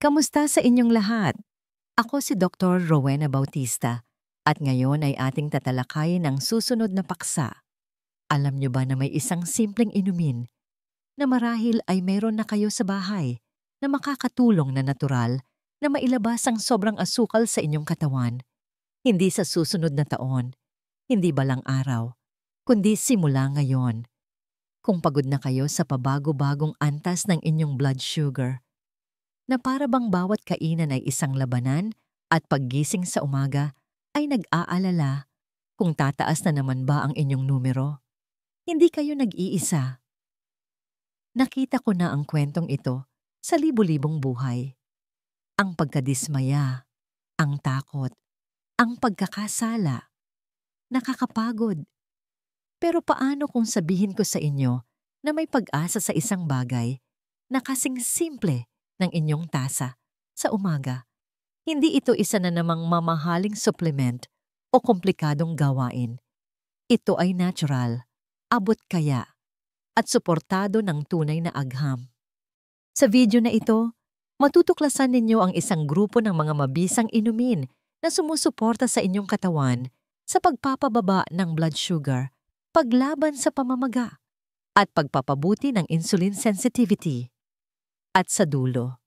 Kamusta sa inyong lahat? Ako si Dr. Rowena Bautista at ngayon ay ating tatalakayin ang susunod na paksa. Alam niyo ba na may isang simpleng inumin na marahil ay meron na kayo sa bahay na makakatulong na natural na mailabas ang sobrang asukal sa inyong katawan? Hindi sa susunod na taon, hindi balang araw, kundi simula ngayon. Kung pagod na kayo sa pabago-bagong antas ng inyong blood sugar, na para bang bawat kainan ay isang labanan at paggising sa umaga ay nag-aalala kung tataas na naman ba ang inyong numero. Hindi kayo nag-iisa. Nakita ko na ang kwentong ito sa libu-libong buhay. Ang pagkadismaya, ang takot, ang pagkakasala. Nakakapagod. Pero paano kung sabihin ko sa inyo na may pag-asa sa isang bagay na kasing simple ng inyong tasa sa umaga? Hindi ito isa na namang mamahaling supplement o komplikadong gawain. Ito ay natural, abot kaya, at suportado ng tunay na agham. Sa video na ito, matutuklasan ninyo ang isang grupo ng mga mabisang inumin na sumusuporta sa inyong katawan sa pagpapababa ng blood sugar, paglaban sa pamamaga, at pagpapabuti ng insulin sensitivity. At sa dulo,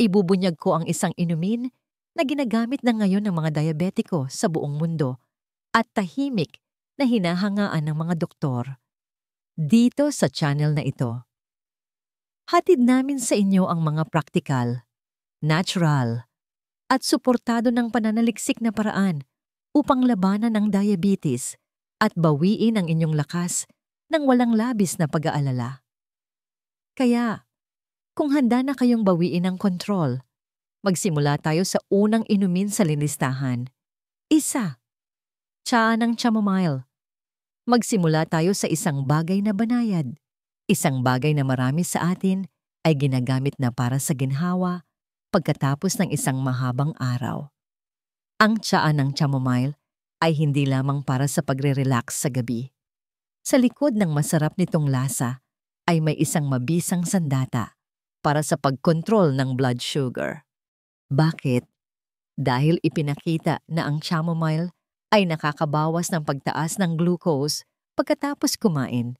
ibubunyag ko ang isang inumin na ginagamit na ngayon ng mga diabetiko sa buong mundo at tahimik na hinahangaan ng mga doktor. Dito sa channel na ito, hatid namin sa inyo ang mga praktikal, natural, at suportado ng pananaliksik na paraan upang labanan ang diabetes at bawiin ang inyong lakas ng walang labis na pag-aalala. Kaya, kung handa na kayong bawiin ang kontrol, magsimula tayo sa unang inumin sa linistahan. Isa, tsaa ng chamomile. Magsimula tayo sa isang bagay na banayad. Isang bagay na marami sa atin ay ginagamit na para sa ginhawa pagkatapos ng isang mahabang araw. Ang tsaa ng chamomile ay hindi lamang para sa pagre-relax sa gabi. Sa likod ng masarap nitong lasa ay may isang mabisang sandata para sa pagkontrol ng blood sugar. Bakit? Dahil ipinakita na ang chamomile ay nakakabawas ng pagtaas ng glucose pagkatapos kumain,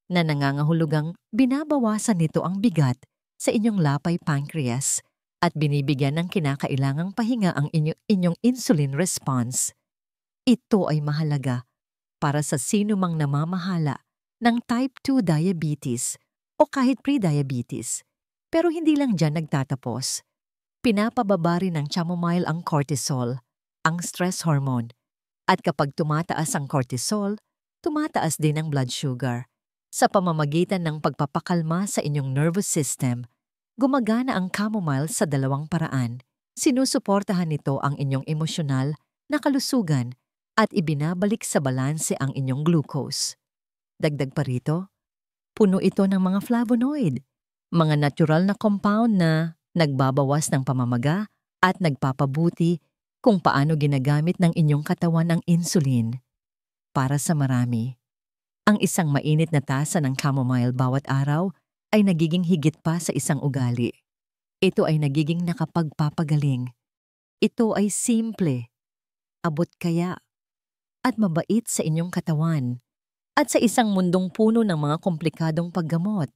na nangangahulugang binabawasan nito ang bigat sa inyong lapay pancreas at binibigyan ng kinakailangang pahinga ang inyong insulin response. Ito ay mahalaga para sa sino mang namamahala ng type 2 diabetes o kahit pre-diabetes. Pero hindi lang dyan nagtatapos. Pinapababa rin ng chamomile ang cortisol, ang stress hormone. At kapag tumataas ang cortisol, tumataas din ang blood sugar. Sa pamamagitan ng pagpapakalma sa inyong nervous system, gumagana ang chamomile sa dalawang paraan. Sinusuportahan nito ang inyong emosyonal na kalusugan at ibinabalik sa balanse ang inyong glucose. Dagdag pa rito, puno ito ng mga flavonoid, mga natural na compound na nagbabawas ng pamamaga at nagpapabuti kung paano ginagamit ng inyong katawan ang insulin. Para sa marami, ang isang mainit na tasa ng chamomile bawat araw ay nagiging higit pa sa isang ugali. Ito ay nagiging nakapagpapagaling. Ito ay simple, abot kaya, at mabait sa inyong katawan. At sa isang mundong puno ng mga komplikadong paggamot,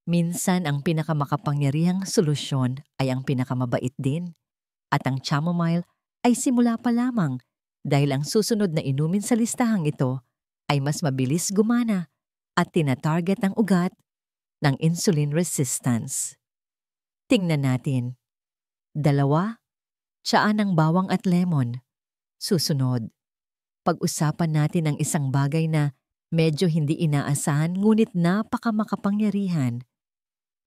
minsan ang pinakamakapangyarihang solusyon ay ang pinakamabait din. At ang chamomile ay simula pa lamang dahil ang susunod na inumin sa listahang ito ay mas mabilis gumana at tinatarget ang ugat ng insulin resistance. Tingnan natin. 2, tsaa ng bawang at lemon. Susunod, pag-usapan natin ang isang bagay na medyo hindi inaasahan ngunit napakamakapangyarihan.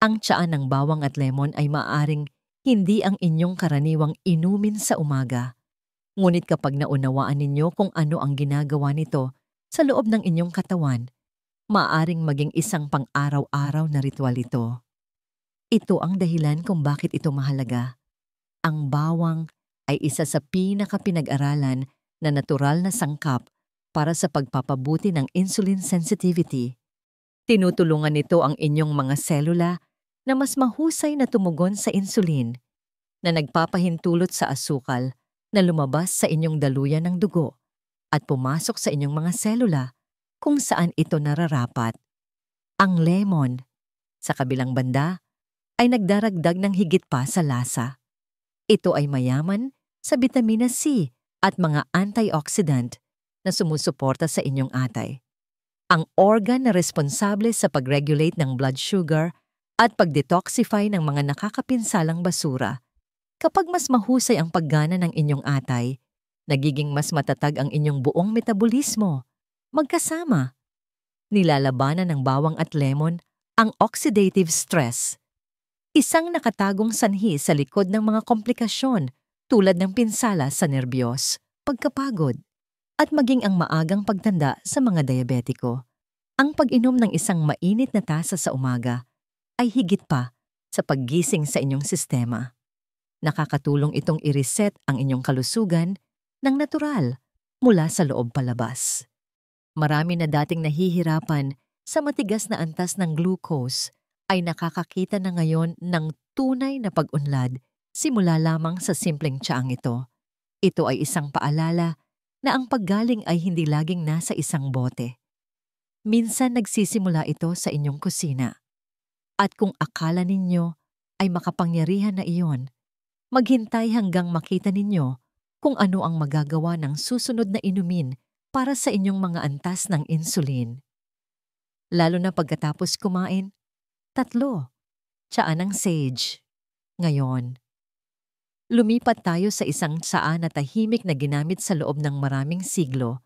Ang tsaa ng bawang at lemon ay maaaring hindi ang inyong karaniwang inumin sa umaga. Ngunit kapag naunawaan ninyo kung ano ang ginagawa nito sa loob ng inyong katawan, maaaring maging isang pang-araw-araw na ritual ito. Ito ang dahilan kung bakit ito mahalaga. Ang bawang ay isa sa pinaka-pinag-aralan na natural na sangkap para sa pagpapabuti ng insulin sensitivity. Tinutulungan nito ang inyong mga selula na mas mahusay na tumugon sa insulin, na nagpapahintulot sa asukal na lumabas sa inyong daluyan ng dugo at pumasok sa inyong mga selula kung saan ito nararapat. Ang lemon, sa kabilang banda, ay nagdaragdag ng higit pa sa lasa. Ito ay mayaman sa bitamina C at mga antioxidant na sumusuporta sa inyong atay. Ang organ na responsable sa pag-regulate ng blood sugar at pag-detoxify ng mga nakakapinsalang basura. Kapag mas mahusay ang paggana ng inyong atay, nagiging mas matatag ang inyong buong metabolismo. Magkasama, nilalabanan ng bawang at lemon ang oxidative stress, isang nakatagong sanhi sa likod ng mga komplikasyon tulad ng pinsala sa nerbiyos, pagkapagod, at maging ang maagang pagtanda sa mga diyabetiko. Ang pag-inom ng isang mainit na tasa sa umaga ay higit pa sa paggising sa inyong sistema. Nakakatulong itong i-reset ang inyong kalusugan ng natural mula sa loob palabas. Marami na dating nahihirapan sa matigas na antas ng glucose ay nakakakita na ngayon ng tunay na pag-unlad simula lamang sa simpleng tiyaang ito. Ito ay isang paalala na ang paggaling ay hindi laging nasa isang bote. Minsan nagsisimula ito sa inyong kusina. At kung akala ninyo ay makapangyarihan na iyon, maghintay hanggang makita ninyo kung ano ang magagawa ng susunod na inumin para sa inyong mga antas ng insulin. Lalo na pagkatapos kumain, 3, tsaa ng sage. Ngayon, lumipat tayo sa isang tsaa na tahimik na ginamit sa loob ng maraming siglo,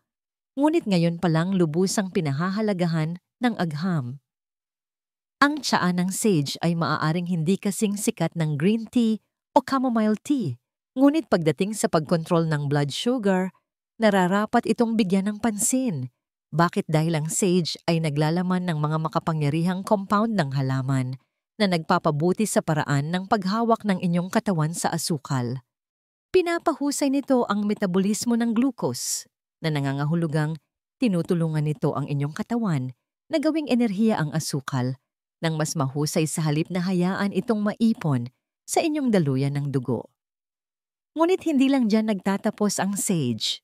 ngunit ngayon palang lubusang pinahahalagahan ng agham. Ang tsaa ng sage ay maaaring hindi kasing sikat ng green tea o chamomile tea, ngunit pagdating sa pagkontrol ng blood sugar, nararapat itong bigyan ng pansin. Bakit? Dahil ang sage ay naglalaman ng mga makapangyarihang compound ng halaman na nagpapabuti sa paraan ng paghawak ng inyong katawan sa asukal. Pinapahusay nito ang metabolismo ng glucose na nangangahulugang tinutulungan nito ang inyong katawan na gawing enerhiya ang asukal nang mas mahusay sa halip na hayaan itong maipon sa inyong daluyan ng dugo. Ngunit hindi lang dyan nagtatapos ang sage.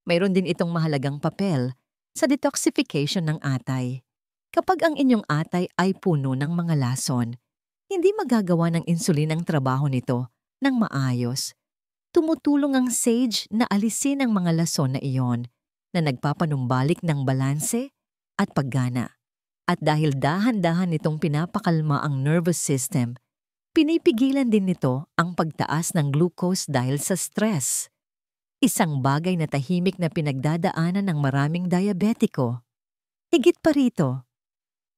Mayroon din itong mahalagang papel sa detoxification ng atay. Kapag ang inyong atay ay puno ng mga lason, hindi magagawa ng insulin ang trabaho nito ng maayos. Tumutulong ang sage na alisin ang mga lason na iyon na nagpapanumbalik ng balanse at paggana. At dahil dahan-dahan nitong pinapakalma ang nervous system, pinipigilan din nito ang pagtaas ng glucose dahil sa stress. Isang bagay na tahimik na pinagdadaanan ng maraming diyabetiko. Higit pa rito,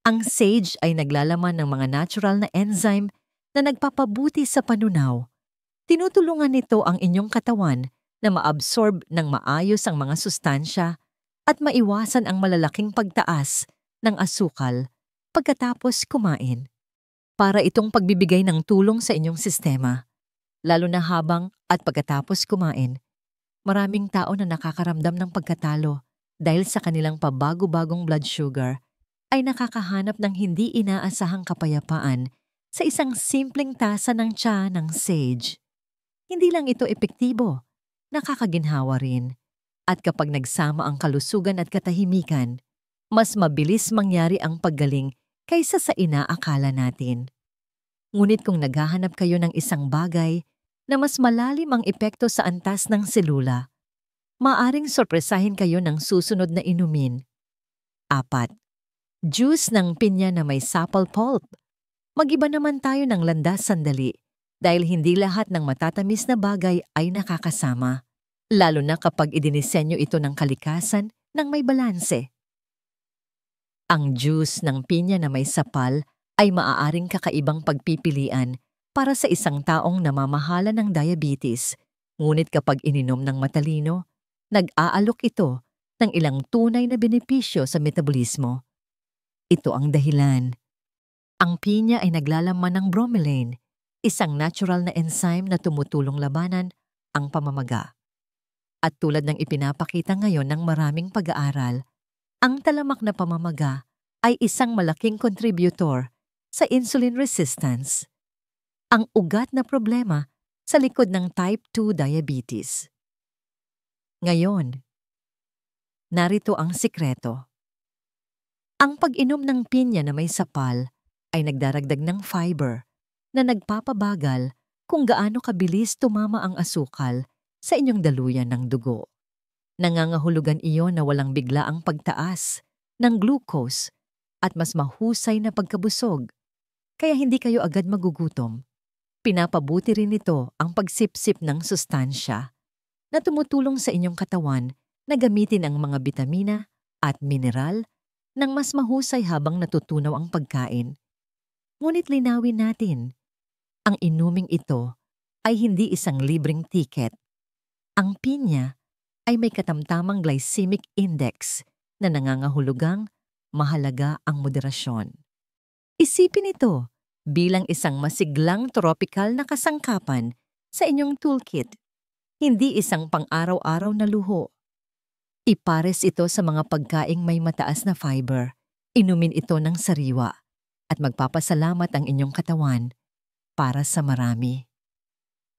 ang sage ay naglalaman ng mga natural na enzyme na nagpapabuti sa panunaw. Tinutulungan nito ang inyong katawan na maabsorb ng maayos ang mga sustansya at maiwasan ang malalaking pagtaas ng asukal pagkatapos kumain. Para itong pagbibigay ng tulong sa inyong sistema, lalo na habang at pagkatapos kumain. Maraming tao na nakakaramdam ng pagkatalo dahil sa kanilang pabago-bagong blood sugar ay nakakahanap ng hindi inaasahang kapayapaan sa isang simpleng tasa ng tsa ng sage. Hindi lang ito epektibo, nakakaginhawa rin. At kapag nagsama ang kalusugan at katahimikan, mas mabilis mangyari ang paggaling kaysa sa inaakala natin. Ngunit kung naghahanap kayo ng isang bagay na mas malalim ang epekto sa antas ng selula, maaring sorpresahin kayo ng susunod na inumin. 4. Juice ng pinya na may sapal pulp. Mag-iba naman tayo ng landas sandali dahil hindi lahat ng matatamis na bagay ay nakakasama, lalo na kapag idinisenyo ito ng kalikasan ng may balanse. Ang juice ng pinya na may sapal ay maaaring kakaibang pagpipilian para sa isang taong namamahala ng diabetes, ngunit kapag ininom ng matalino, nag-aalok ito ng ilang tunay na benepisyo sa metabolismo. Ito ang dahilan. Ang pinya ay naglalaman ng bromelain, isang natural na enzyme na tumutulong labanan ang pamamaga. At tulad ng ipinapakita ngayon ng maraming pag-aaral, ang talamak na pamamaga ay isang malaking contributor sa insulin resistance. Ang ugat na problema sa likod ng type 2 diabetes. Ngayon, narito ang sikreto. Ang pag-inom ng pinya na may sapal ay nagdaragdag ng fiber na nagpapabagal kung gaano kabilis tumama ang asukal sa inyong daluyan ng dugo. Nangangahulugan iyon na walang biglaang pagtaas ng glucose at mas mahusay na pagkabusog, kaya hindi kayo agad magugutom. Pinapabuti rin ito ang pagsipsip ng sustansya na tumutulong sa inyong katawan na gamitin ang mga bitamina at mineral nang mas mahusay habang natutunaw ang pagkain. Ngunit linawin natin, ang inuming ito ay hindi isang libreng tiket. Ang pinya ay may katamtamang glycemic index na nangangahulugang mahalaga ang moderasyon. Isipin ito bilang isang masiglang tropikal na kasangkapan sa inyong toolkit, hindi isang pang-araw-araw na luho. Ipares ito sa mga pagkaing may mataas na fiber, inumin ito ng sariwa, at magpapasalamat ang inyong katawan para sa marami.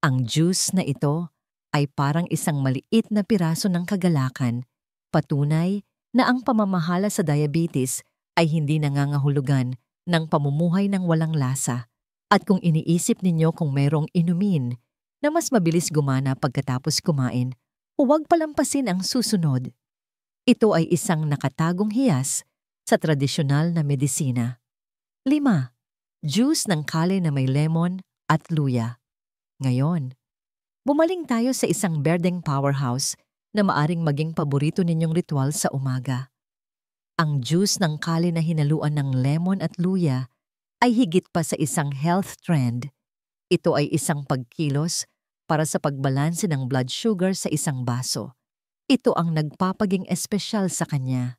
Ang juice na ito ay parang isang maliit na piraso ng kagalakan, patunay na ang pamamahala sa diabetes ay hindi nangangahulugan ng pamumuhay ng walang lasa. At kung iniisip ninyo kung mayroong inumin na mas mabilis gumana pagkatapos kumain, huwag palampasin ang susunod. Ito ay isang nakatagong hiyas sa tradisyonal na medisina. 5. Juice ng kale na may lemon at luya. Ngayon, bumaling tayo sa isang berdeng powerhouse na maaring maging paborito ninyong ritual sa umaga. Ang juice ng kale na hinaluan ng lemon at luya ay higit pa sa isang health trend. Ito ay isang pagkilos para sa pagbalanse ng blood sugar sa isang baso. Ito ang nagpapaging espesyal sa kanya.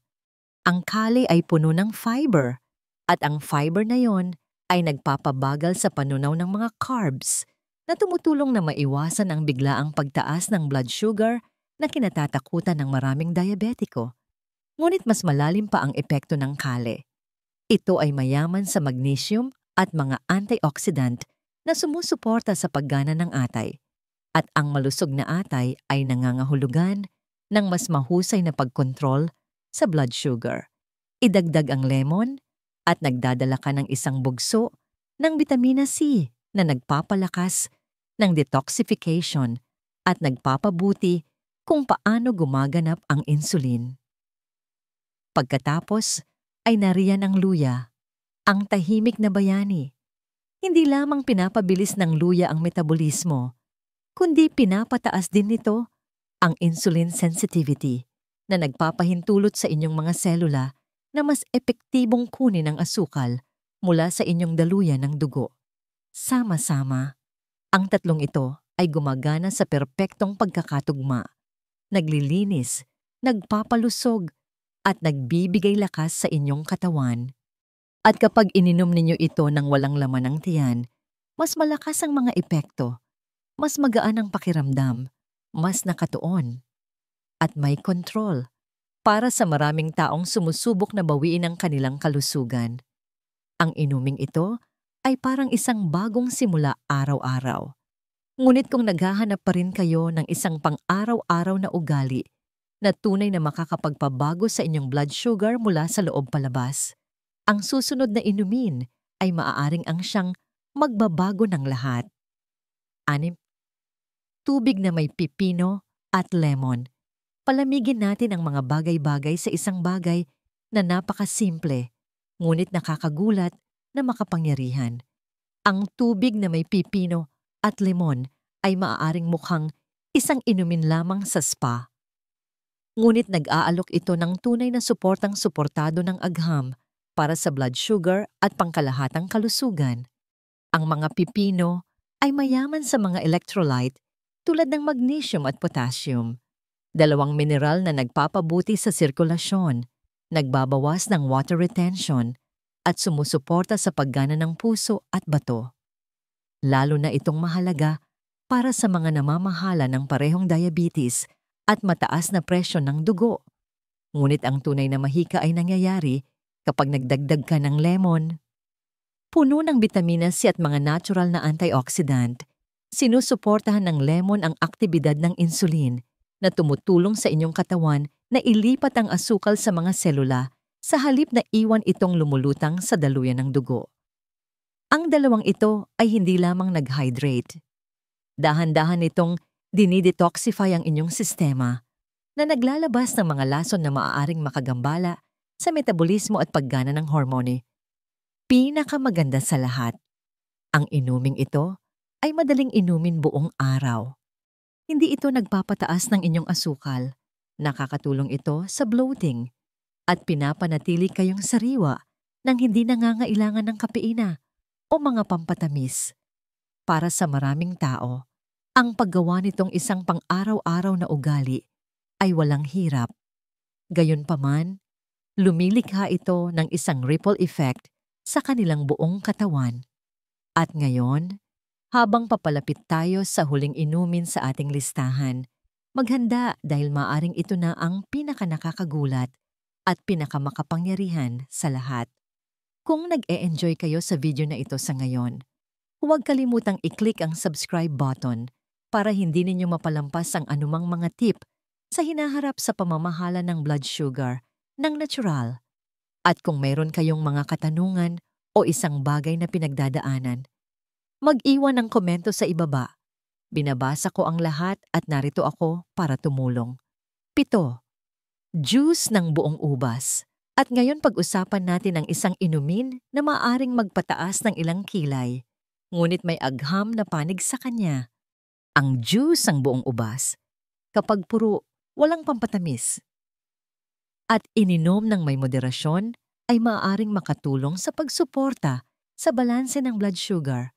Ang kale ay puno ng fiber, at ang fiber na yon ay nagpapabagal sa panunaw ng mga carbs na tumutulong na maiwasan ang biglaang pagtaas ng blood sugar na kinatatakutan ng maraming diabetiko. Ngunit mas malalim pa ang epekto ng kale. Ito ay mayaman sa magnesium at mga antioxidant na sumusuporta sa paggana ng atay. At ang malusog na atay ay nangangahulugan ng mas mahusay na pagkontrol sa blood sugar. Idagdag ang lemon at nagdadala ka ng isang bugso ng vitamina C na nagpapalakas ng detoxification at nagpapabuti kung paano gumaganap ang insulin. Pagkatapos ay nariyan ang luya, ang tahimik na bayani. Hindi lamang pinapabilis ng luya ang metabolismo, kundi pinapataas din nito ang insulin sensitivity na nagpapahintulot sa inyong mga selula na mas epektibong kunin ang asukal mula sa inyong daluyan ng dugo. Sama-sama, ang tatlong ito ay gumagana sa perpektong pagkakatugma, naglilinis, nagpapalusog, at nagbibigay lakas sa inyong katawan. At kapag ininom ninyo ito ng walang laman ng tiyan, mas malakas ang mga epekto, mas magaan ang pakiramdam, mas nakatuon, at may kontrol para sa maraming taong sumusubok na bawiin ang kanilang kalusugan. Ang inuming ito ay parang isang bagong simula araw-araw. Ngunit kung naghahanap pa rin kayo ng isang pang-araw-araw na ugali na tunay na makakapagpabago sa inyong blood sugar mula sa loob palabas, ang susunod na inumin ay maaaring ang siyang magbabago ng lahat. 6. Tubig na may pipino at lemon. Palamigin natin ang mga bagay-bagay sa isang bagay na napakasimple, ngunit nakakagulat na makapangyarihan. Ang tubig na may pipino at lemon ay maaaring mukhang isang inumin lamang sa spa. Ngunit nag-aalok ito ng tunay na suportang suportado ng agham para sa blood sugar at pangkalahatang kalusugan. Ang mga pipino ay mayaman sa mga electrolyte tulad ng magnesium at potassium, dalawang mineral na nagpapabuti sa sirkulasyon, nagbabawas ng water retention, at sumusuporta sa paggana ng puso at bato. Lalo na itong mahalaga para sa mga namamahala ng parehong diabetes at mataas na presyon ng dugo. Ngunit ang tunay na mahika ay nangyayari kapag nagdagdag ka ng lemon. Puno ng vitamina C at mga natural na antioxidant, Sinusuportahan ng lemon ang aktibidad ng insulin na tumutulong sa inyong katawan na ilipat ang asukal sa mga selula sa halip na iwan itong lumulutang sa daluyan ng dugo. Ang dalawang ito ay hindi lamang nag-hydrate. Dahan-dahan itong dinidetoxify ang inyong sistema na naglalabas ng mga lason na maaaring makagambala sa metabolismo at paggana ng hormone. Pinakamaganda sa lahat, ang inuming ito ay madaling inumin buong araw. Hindi ito nagpapataas ng inyong asukal. Nakakatulong ito sa bloating at pinapanatili kayong sariwa nang hindi nangangailangan ng kafeina o mga pampatamis. Para sa maraming tao, ang paggawa nitong isang pang-araw-araw na ugali ay walang hirap. Gayunpaman, lumilikha ito ng isang ripple effect sa kanilang buong katawan. At ngayon, habang papalapit tayo sa huling inumin sa ating listahan, maghanda dahil maaring ito na ang pinakanakakagulat at pinakamakapangyarihan sa lahat. Kung nag-e-enjoy kayo sa video na ito sa ngayon, huwag kalimutang i-click ang subscribe button para hindi ninyo mapalampas ang anumang mga tip sa hinaharap sa pamamahala ng blood sugar ng natural. At kung mayroon kayong mga katanungan o isang bagay na pinagdadaanan, mag-iwan ng komento sa ibaba. Binabasa ko ang lahat at narito ako para tumulong. 7. Juice ng buong ubas. At ngayon pag-usapan natin ang isang inumin na maaaring magpataas ng ilang kilay, ngunit may agham na panig sa kanya. Ang juice ng buong ubas, kapag puro, walang pampatamis, at ininom ng may moderasyon, ay maaaring makatulong sa pagsuporta sa balanse ng blood sugar.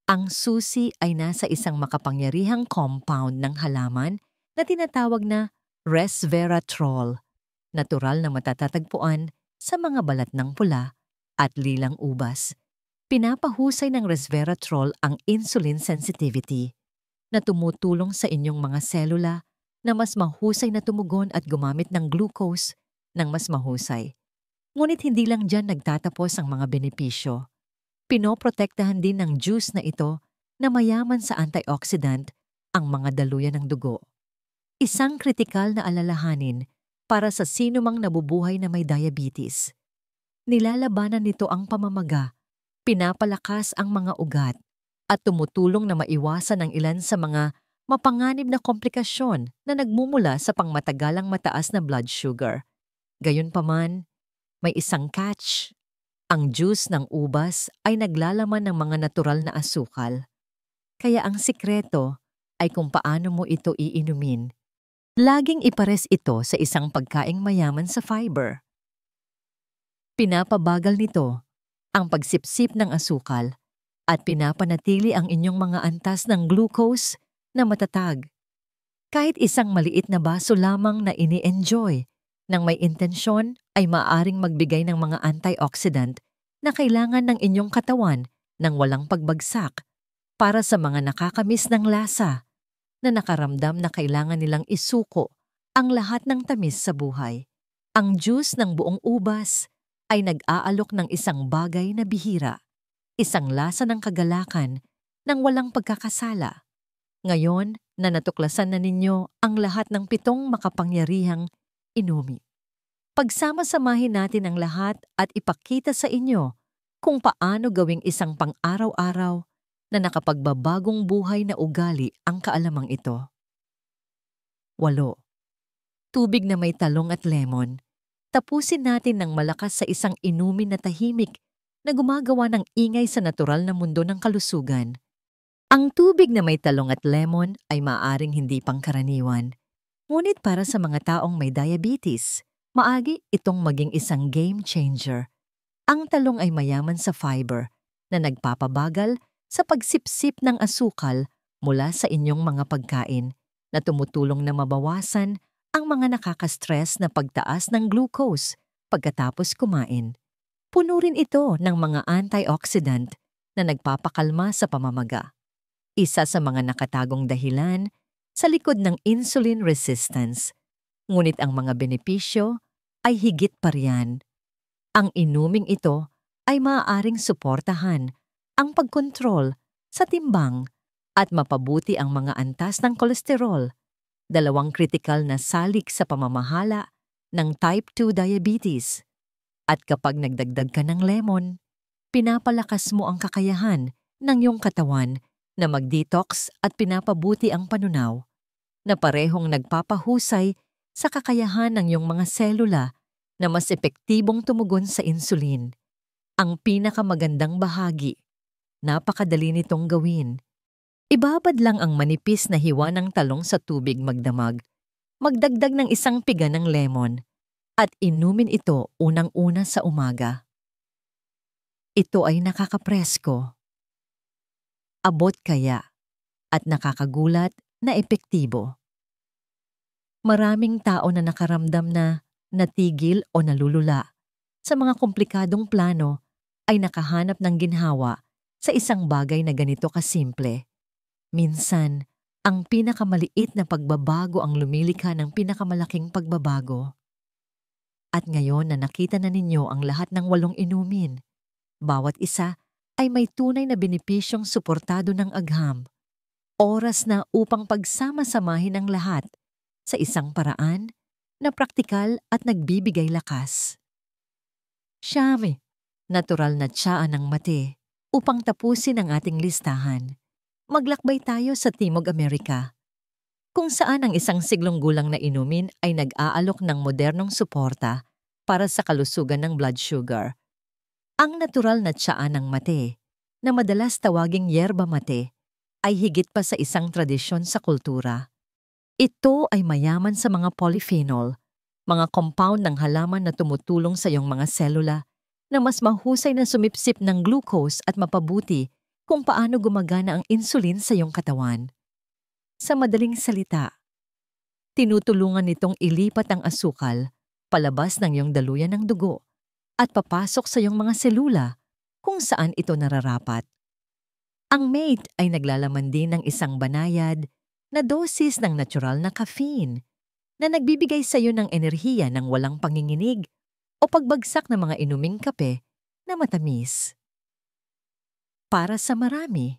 Ang susi ay nasa isang makapangyarihang compound ng halaman na tinatawag na resveratrol, natural na matatatagpuan sa mga balat ng pula at lilang ubas. Pinapahusay ng resveratrol ang insulin sensitivity na tumutulong sa inyong mga selula na mas mahusay na tumugon at gumamit ng glucose ng mas mahusay. Ngunit hindi lang dyan nagtatapos ang mga benepisyo. Pinoprotektahan din ng juice na ito na mayaman sa antioxidant ang mga daluyan ng dugo. Isang kritikal na alalahanin para sa sinumang nabubuhay na may diabetes. Nilalabanan nito ang pamamaga, pinapalakas ang mga ugat, at tumutulong na maiwasan ang ilan sa mga mapanganib na komplikasyon na nagmumula sa pangmatagalang mataas na blood sugar. Gayunpaman, may isang catch. Ang juice ng ubas ay naglalaman ng mga natural na asukal. Kaya ang sikreto ay kung paano mo ito iinumin. Laging ipares ito sa isang pagkaing mayaman sa fiber. Pinapabagal nito ang pagsipsip ng asukal at pinapanatili ang inyong mga antas ng glucose na matatag. Kahit isang maliit na baso lamang na ini-enjoy ng may intensyon ay maaaring magbigay ng mga antioxidant na kailangan ng inyong katawan ng walang pagbagsak para sa mga nakakamiss ng lasa na nakaramdam na kailangan nilang isuko ang lahat ng tamis sa buhay. Ang juice ng buong ubas ay nag-aalok ng isang bagay na bihira, isang lasa ng kagalakan ng walang pagkakasala. Ngayon na natuklasan na ninyo ang lahat ng 7 makapangyarihang inumi. Pagsama-samahin natin ang lahat at ipakita sa inyo kung paano gawing isang pang-araw-araw na nakapagbabagong buhay na ugali ang kaalamang ito. 8. Tubig na may talong at lemon. Tapusin natin ng malakas sa isang inumin na tahimik na gumagawa ng ingay sa natural na mundo ng kalusugan. Ang tubig na may talong at lemon ay maaaring hindi pangkaraniwan. Ngunit para sa mga taong may diabetes, maagi itong maging isang game changer. Ang talong ay mayaman sa fiber na nagpapabagal sa pagsipsip ng asukal mula sa inyong mga pagkain na tumutulong na mabawasan ang mga nakaka-stress na pagtaas ng glucose pagkatapos kumain. Puno rin ito ng mga antioxidant na nagpapakalma sa pamamaga. Isa sa mga nakatagong dahilan sa likod ng insulin resistance. Ngunit ang mga benepisyo ay higit pa riyan. Ang inuming ito ay maaaring suportahan ang pagkontrol sa timbang at mapabuti ang mga antas ng kolesterol, dalawang kritikal na salik sa pamamahala ng type 2 diabetes. At kapag nagdagdag ka ng lemon, pinapalakas mo ang kakayahan ng iyong katawan na mag-detox at pinapabuti ang panunaw, na parehong nagpapahusay sa kakayahan ng iyong mga selula na mas epektibong tumugon sa insulin. Ang pinakamagandang bahagi, napakadali nitong gawin. Ibabad lang ang manipis na hiwa ng talong sa tubig magdamag, magdagdag ng isang piga ng lemon, at inumin ito unang-una sa umaga. Ito ay nakakapresko, abot kaya, at nakakagulat na epektibo. Maraming tao na nakaramdam na natigil o nalulula sa mga komplikadong plano ay nakahanap ng ginhawa sa isang bagay na ganito kasimple. Minsan, ang pinakamaliit na pagbabago ang lumilikha ng pinakamalaking pagbabago. At ngayon na nakita na ninyo ang lahat ng 8 inumin, bawat isa ay may tunay na benepisyong suportado ng agham. Oras na upang pagsama-samahin ang lahat sa isang paraan na praktikal at nagbibigay lakas. Siyam, natural na tiyaan ng mate upang tapusin ang ating listahan. Maglakbay tayo sa Timog Amerika, kung saan ang isang siglong gulang na inumin ay nag-aalok ng modernong suporta para sa kalusugan ng blood sugar. Ang natural na tiyaan ng mate, na madalas tawaging yerba mate, ay higit pa sa isang tradisyon sa kultura. Ito ay mayaman sa mga polyphenol, mga compound ng halaman na tumutulong sa iyong mga selula na mas mahusay na sumipsip ng glucose at mapabuti kung paano gumagana ang insulin sa iyong katawan. Sa madaling salita, tinutulungan nitong ilipat ang asukal palabas ng iyong daluyan ng dugo at papasok sa iyong mga selula kung saan ito nararapat. Ang mate ay naglalaman din ng isang banayad na dosis ng natural na caffeine na nagbibigay sa iyo ng enerhiya ng walang panginginig o pagbagsak ng mga inuming kape na matamis. Para sa marami,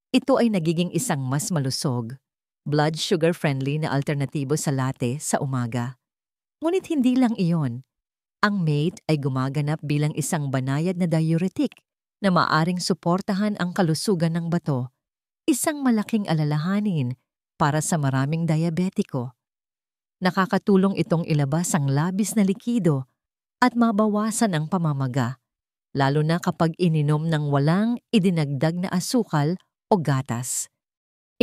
ito ay nagiging isang mas malusog, blood sugar-friendly na alternatibo sa latte sa umaga. Ngunit hindi lang iyon. Ang mate ay gumaganap bilang isang banayad na diuretic na maaring suportahan ang kalusugan ng bato, isang malaking alalahanin para sa maraming diabetiko. Nakakatulong itong ilabas ang labis na likido at mabawasan ang pamamaga, lalo na kapag ininom ng walang idinagdag na asukal o gatas.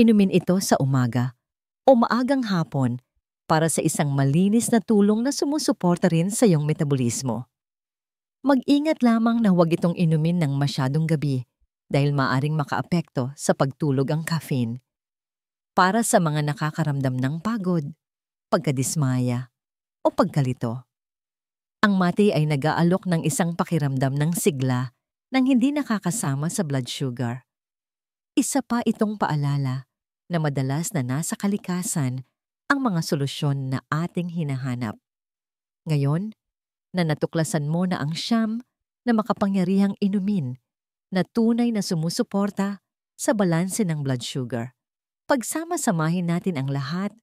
Inumin ito sa umaga o maagang hapon para sa isang malinis na tulong na sumusuporta rin sa iyong metabolismo. Mag-ingat lamang na huwag itong inumin ng masyadong gabi dahil maaring makaapekto sa pagtulog ang caffeine. Para sa mga nakakaramdam ng pagod, pagkadismaya, o pagkalito. Ang mate ay nag-aalok ng isang pakiramdam ng sigla nang hindi nakakasama sa blood sugar. Isa pa itong paalala na madalas na nasa kalikasan ang mga solusyon na ating hinahanap. Ngayon, na natuklasan mo na ang siyam na makapangyarihang inumin na tunay na sumusuporta sa balanse ng blood sugar, pagsama-samahin natin ang lahat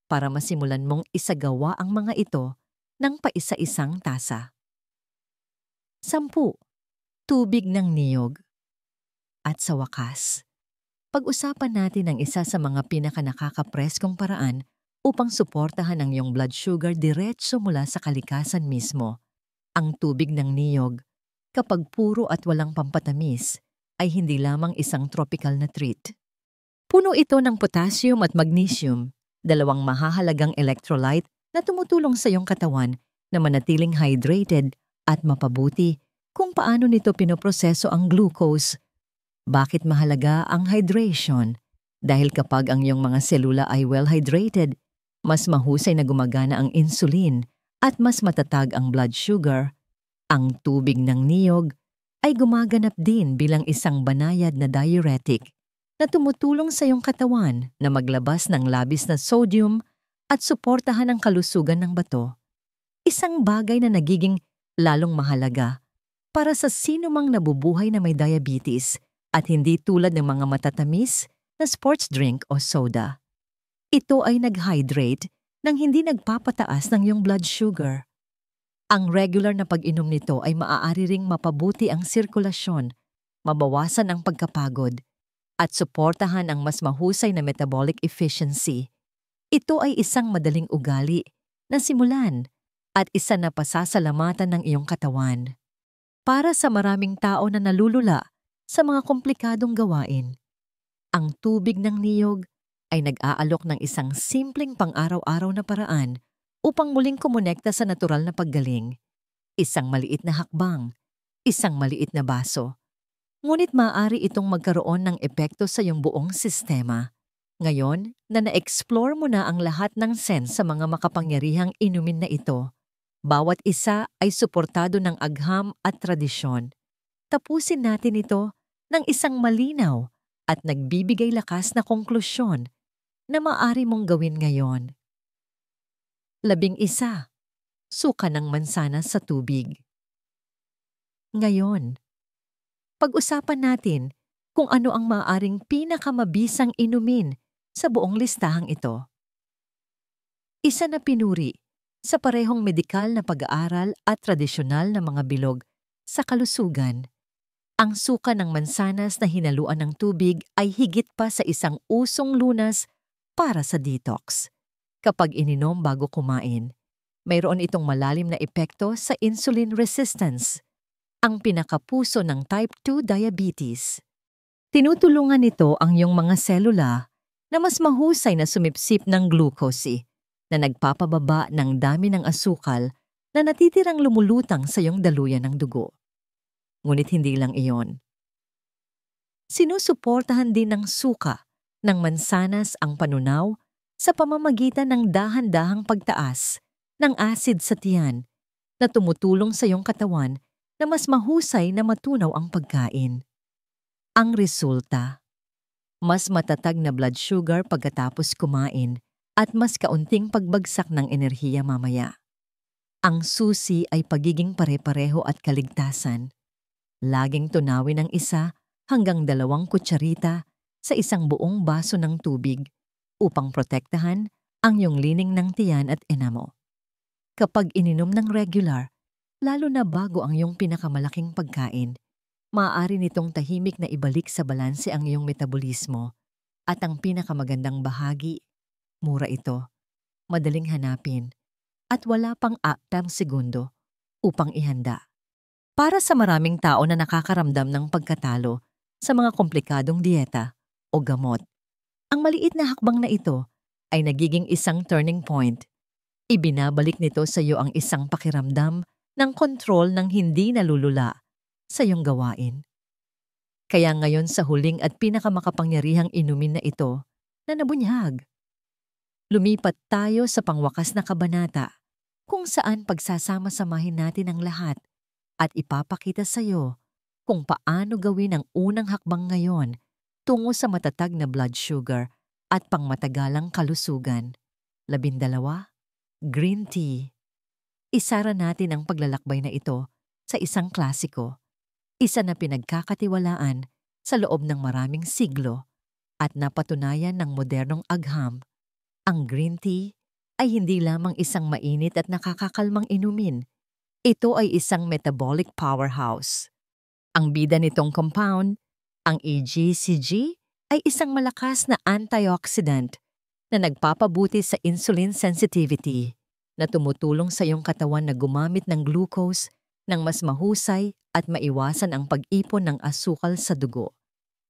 para masimulan mong isagawa ang mga ito ng paisa-isang tasa. 10. Tubig ng niyog. At sa wakas, pag-usapan natin ang isa sa mga pinakanakakapreskong paraan upang suportahan ang iyong blood sugar diretso mula sa kalikasan mismo. Ang tubig ng niyog, kapag puro at walang pampatamis, ay hindi lamang isang tropical na treat. Puno ito ng potassium at magnesium, dalawang mahahalagang electrolyte na tumutulong sa iyong katawan na manatiling hydrated at mapabuti kung paano nito pinoproseso ang glucose. Bakit mahalaga ang hydration? Dahil kapag ang iyong mga selula ay well-hydrated, mas mahusay na gumagana ang insulin at mas matatag ang blood sugar. Ang tubig ng niyog ay gumaganap din bilang isang banayad na diuretic na tumutulong sa iyong katawan na maglabas ng labis na sodium at suportahan ang kalusugan ng bato. Isang bagay na nagiging lalong mahalaga para sa sinumang nabubuhay na may diabetes at hindi tulad ng mga matatamis na sports drink o soda. Ito ay nag-hydrate nang hindi nagpapataas ng iyong blood sugar. Ang regular na pag-inom nito ay maaari ring mapabuti ang sirkulasyon, mabawasan ang pagkapagod, at suportahan ang mas mahusay na metabolic efficiency. Ito ay isang madaling ugali na simulan at isa na pasasalamatan ng iyong katawan. Para sa maraming tao na nalulula sa mga komplikadong gawain, ang tubig ng niyog ay nag-aalok ng isang simpleng pang-araw-araw na paraan upang muling kumonekta sa natural na paggaling. Isang maliit na hakbang, isang maliit na baso. Ngunit maaari itong magkaroon ng epekto sa iyong buong sistema. Ngayon na na-explore mo na ang lahat ng sense sa mga makapangyarihang inumin na ito, bawat isa ay suportado ng agham at tradisyon. Tapusin natin ito ng isang malinaw at nagbibigay lakas na konklusyon na maaari mong gawin ngayon. 11. Suka ng mansanas sa tubig. Ngayon, pag-usapan natin kung ano ang maaaring pinakamabisang inumin sa buong listahang ito. Isa na pinuri sa parehong medikal na pag-aaral at tradisyonal na mga bilog sa kalusugan. Ang suka ng mansanas na hinaluan ng tubig ay higit pa sa isang usong lunas para sa detox. Kapag ininom bago kumain, mayroon itong malalim na epekto sa insulin resistance, ang pinakapuso ng type 2 diabetes. Tinutulungan nito ang iyong mga selula na mas mahusay na sumipsip ng glucose na nagpapababa ng dami ng asukal na natitirang lumulutang sa iyong daluyan ng dugo. Ngunit hindi lang iyon. Sinusuportahan din ng suka ng mansanas ang panunaw sa pamamagitan ng dahan-dahang pagtaas ng acid sa tiyan na tumutulong sa iyong katawan na mas mahusay na matunaw ang pagkain. Ang resulta, mas matatag na blood sugar pagkatapos kumain at mas kaunting pagbagsak ng enerhiya mamaya. Ang susi ay pagiging pare-pareho at kaligtasan. Laging tunawin ng 1 hanggang 2 kutsarita sa isang buong baso ng tubig upang protektahan ang iyong lining ng tiyan at enamo. Kapag ininom ng regular, lalo na bago ang iyong pinakamalaking pagkain, maaari nitong tahimik na ibalik sa balanse ang iyong metabolismo at ang pinakamagandang bahagi, mura ito, madaling hanapin, at wala pang 6 segundo upang ihanda. Para sa maraming tao na nakakaramdam ng pagkatalo sa mga komplikadong dieta o gamot, ang maliit na hakbang na ito ay nagiging isang turning point. Ibinabalik nito sa iyo ang isang pakiramdam ng kontrol ng hindi nalulula sa iyong gawain. Kaya ngayon sa huling at pinakamakapangyarihang inumin na ito na nabunyag, lumipat tayo sa pangwakas na kabanata kung saan pagsasama-samahin natin ang lahat at ipapakita sa iyo kung paano gawin ang unang hakbang ngayon tungo sa matatag na blood sugar at pangmatagalang kalusugan. 12. Green tea. Isara natin ang paglalakbay na ito sa isang klasiko, isa na pinagkakatiwalaan sa loob ng maraming siglo at napatunayan ng modernong agham. Ang green tea ay hindi lamang isang mainit at nakakakalmang inumin. Ito ay isang metabolic powerhouse. Ang bida nitong compound, ang AGCG, ay isang malakas na antioxidant na nagpapabuti sa insulin sensitivity na tumutulong sa iyong katawan na gumamit ng glucose ng mas mahusay at maiwasan ang pag-ipon ng asukal sa dugo.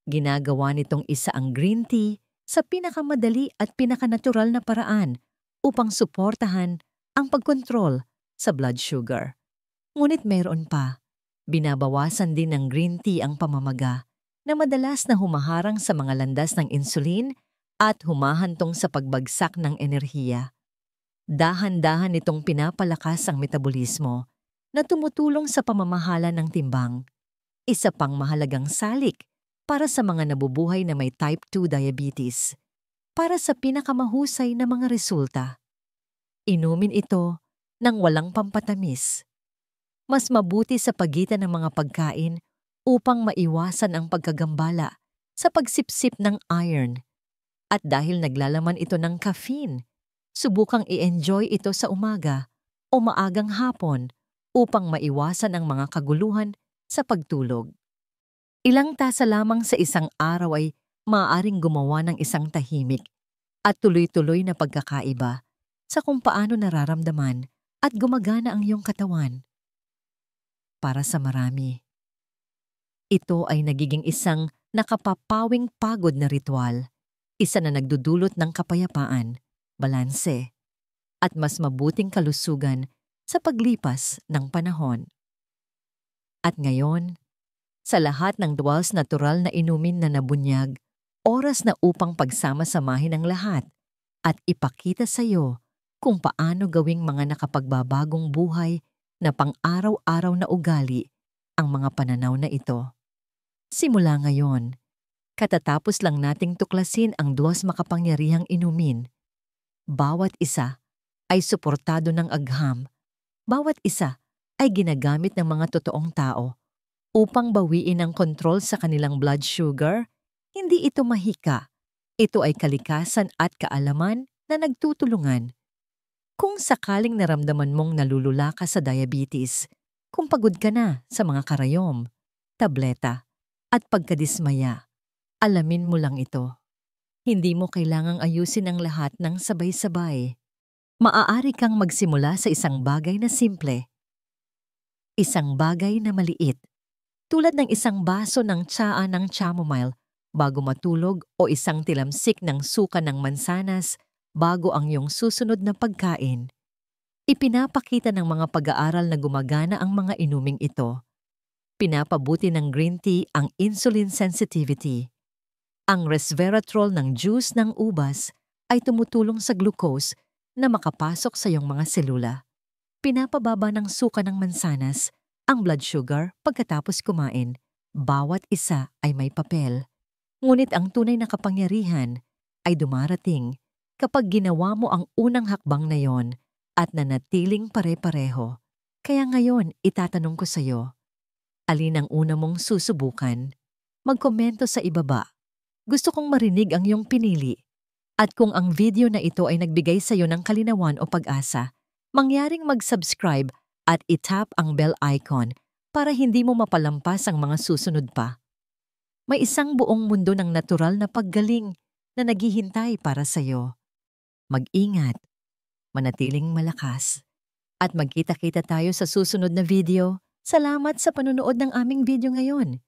Ginagawa nitong isa ang green tea sa pinakamadali at pinakanatural na paraan upang suportahan ang pagkontrol sa blood sugar. Ngunit mayroon pa, binabawasan din ng green tea ang pamamaga na madalas na humaharang sa mga landas ng insulin at humahantong sa pagbagsak ng enerhiya. Dahan-dahan nitong pinapalakas ang metabolismo na tumutulong sa pamamahala ng timbang. Isa pang mahalagang salik para sa mga nabubuhay na may type 2 diabetes. Para sa pinakamahusay na mga resulta, inumin ito ng walang pampatamis. Mas mabuti sa pagitan ng mga pagkain upang maiwasan ang pagkagambala sa pagsipsip ng iron. At dahil naglalaman ito ng caffeine, subukang i-enjoy ito sa umaga o maagang hapon upang maiwasan ang mga kaguluhan sa pagtulog. Ilang tasa lamang sa isang araw ay maaaring gumawa ng isang tahimik at tuloy-tuloy na pagkakaiba sa kung paano nararamdaman at gumagana ang iyong katawan. Para sa marami, ito ay nagiging isang nakapapawing pagod na ritual, isa na nagdudulot ng kapayapaan, balanse, at mas mabuting kalusugan sa paglipas ng panahon. At ngayon, sa lahat ng duals natural na inumin na nabunyag, oras na upang pagsama-samahin ang lahat at ipakita sa iyo kung paano gawing mga nakapagbabagong buhay na pang-araw-araw na ugali ang mga pananaw na ito. Simula ngayon, katatapos lang nating tuklasin ang 2 makapangyarihang inumin. Bawat isa ay suportado ng agham. Bawat isa ay ginagamit ng mga totoong tao upang bawiin ang kontrol sa kanilang blood sugar. Hindi ito mahika. Ito ay kalikasan at kaalaman na nagtutulungan. Kung sakaling naramdaman mong nalulula ka sa diabetes, kung pagod ka na sa mga karayom, tableta, at pagkadismaya, alamin mo lang ito. Hindi mo kailangang ayusin ang lahat ng sabay-sabay. Maaari kang magsimula sa isang bagay na simple. Isang bagay na maliit, tulad ng isang baso ng tsaa ng chamomile bago matulog o isang tilamsik ng suka ng mansanas bago ang iyong susunod na pagkain. Ipinapakita ng mga pag-aaral na gumagana ang mga inuming ito. Pinapabuti ng green tea ang insulin sensitivity. Ang resveratrol ng juice ng ubas ay tumutulong sa glucose na makapasok sa iyong mga selula. Pinapababa ng suka ng mansanas ang blood sugar pagkatapos kumain. Bawat isa ay may papel. Ngunit ang tunay na kapangyarihan ay dumarating kapag ginawa mo ang unang hakbang na yon at nanatiling pare-pareho. Kaya ngayon itatanong ko sa iyo, alin ang una mong susubukan? Magkomento sa ibaba. Gusto kong marinig ang iyong pinili. At kung ang video na ito ay nagbigay sa iyo ng kalinawan o pag-asa, mangyaring mag-subscribe at itap ang bell icon para hindi mo mapalampas ang mga susunod pa. May isang buong mundo ng natural na paggaling na naghihintay para sa iyo. Mag-ingat, manatiling malakas, at magkita-kita tayo sa susunod na video. Salamat sa panonood ng aming video ngayon.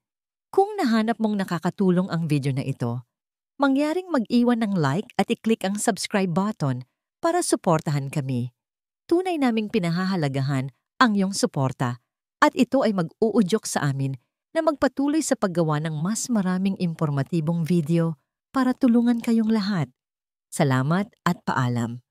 Kung nahanap mong nakakatulong ang video na ito, mangyaring mag-iwan ng like at i-click ang subscribe button para suportahan kami. Tunay naming pinahahalagahan ang iyong suporta at ito ay mag-uudyok sa amin na magpatuloy sa paggawa ng mas maraming impormatibong video para tulungan kayong lahat. Salamat at paalam.